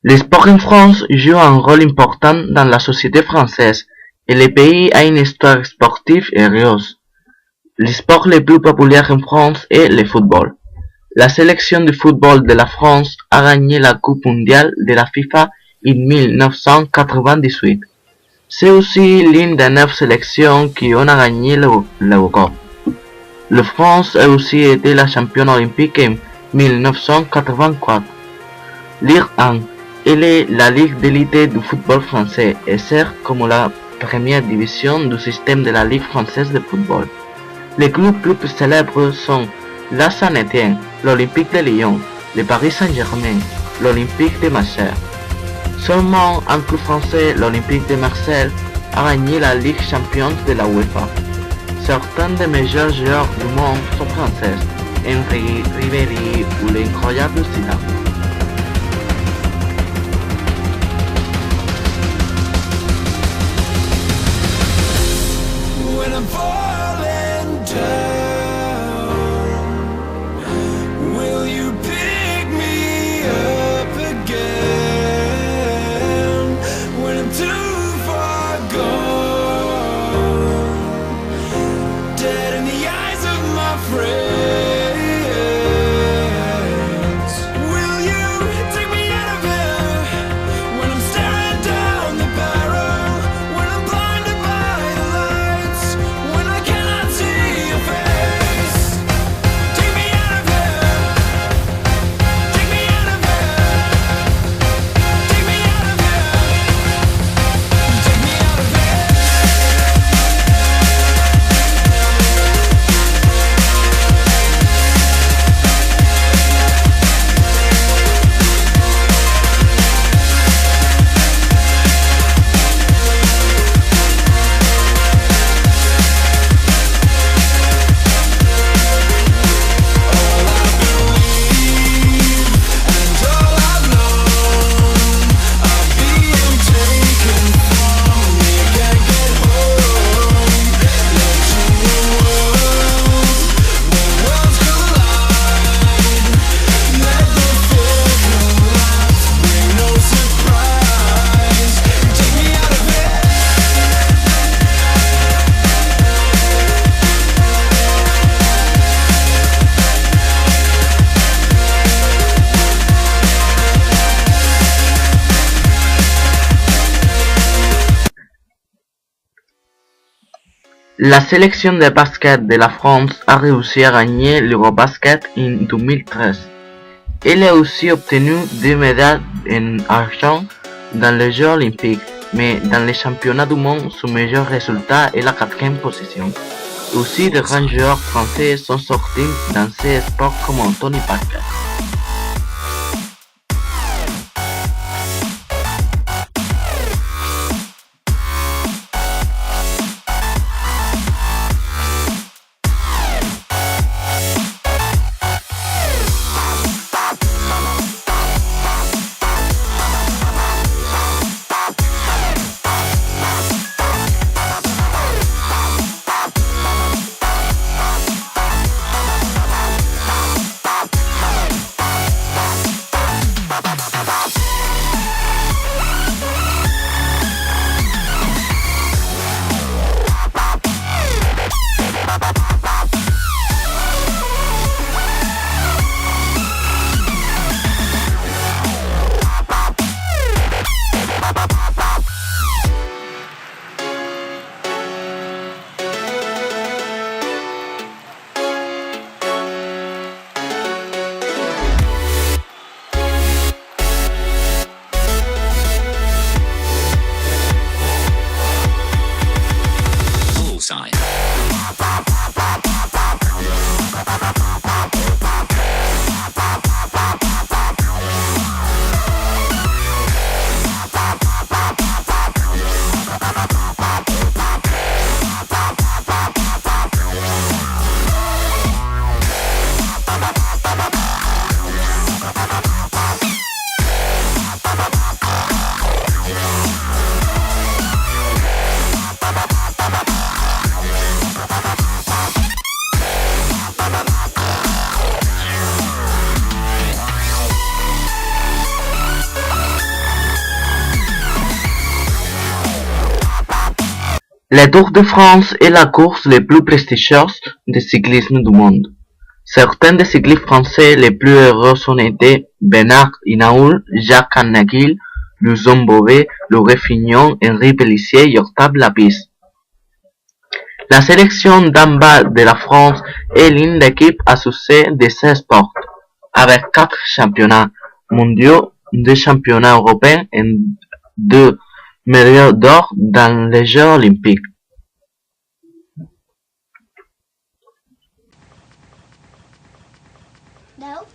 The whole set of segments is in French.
Le sport en France joue un rôle important dans la société française et le pays a une histoire sportive heureuse. Le sport le plus populaire en France est le football. La sélection de football de la France a gagné la Coupe mondiale de la FIFA en 1998. C'est aussi l'une des 9 sélections qui ont gagné l'Europe. La France a aussi été la championne olympique en 1984. Ligue 1, elle est la ligue d'élite du football français et sert comme la première division du système de la Ligue française de football. Les clubs plus célèbres sont la Saint-Étienne, l'Olympique de Lyon, le Paris Saint-Germain, l'Olympique de Marseille. Seulement un club français, l'Olympique de Marseille, a gagné la Ligue championne de la UEFA. Certains des meilleurs joueurs du monde sont français, Henry, Ribéry ou l'incroyable Zidane. When I'm falling down, will you pick me up again? When I'm too far gone, dead in the eyes of my friends, will you take me out of here? When I'm staring down the barrel, when I'm blinded by the lights, when I cannot see your face, take me out of here, take me out of here, take me out of here, take me out of here. La sélection de basket de la France a réussi à gagner l'Eurobasket en 2013. Elle a aussi obtenu 2 médailles en argent dans les Jeux olympiques, mais dans les championnats du monde, son meilleur résultat est la 4e position. Aussi, de grands joueurs français sont sortis dans ces sports comme Anthony Parker. Le Tour de France est la course la plus prestigieuse de cyclisme du monde. Certains des cyclistes français les plus heureux ont été Bernard Hinault, Jacques Anquetil, Louison Bobet, Laurent Fignon, Henri Pélissier et Octave Lapisse. La sélection d'handball de la France est l'une des équipes à succès de ce sport, avec 4 championnats mondiaux, 2 championnats européens et 2 médailles d'or dans les Jeux olympiques. No.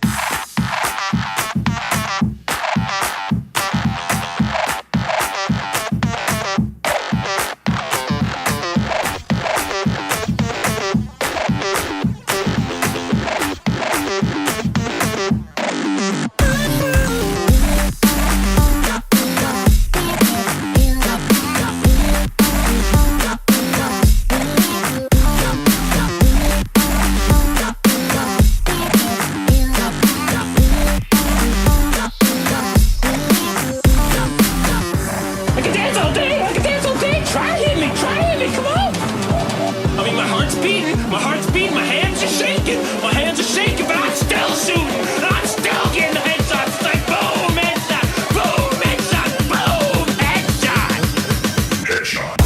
I can dance all day, I can dance all day. Try hit me, come on. I mean, my heart's beating, my hands are shaking, but I'm still shooting. I'm still getting the headshots. It's like boom, headshot, boom, headshot, boom, headshot. Headshot.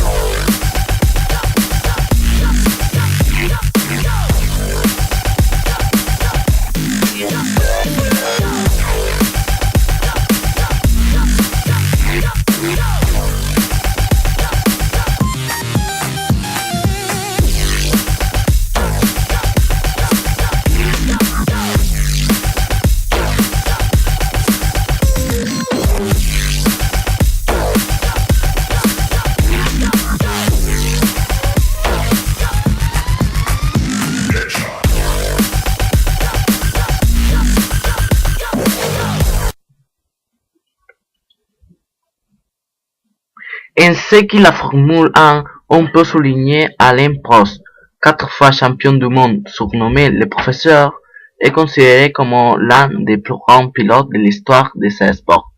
En ce qui la Formule 1, on peut souligner Alain Prost, 4 fois champion du monde, surnommé le professeur, est considéré comme l'un des plus grands pilotes de l'histoire de ce sport.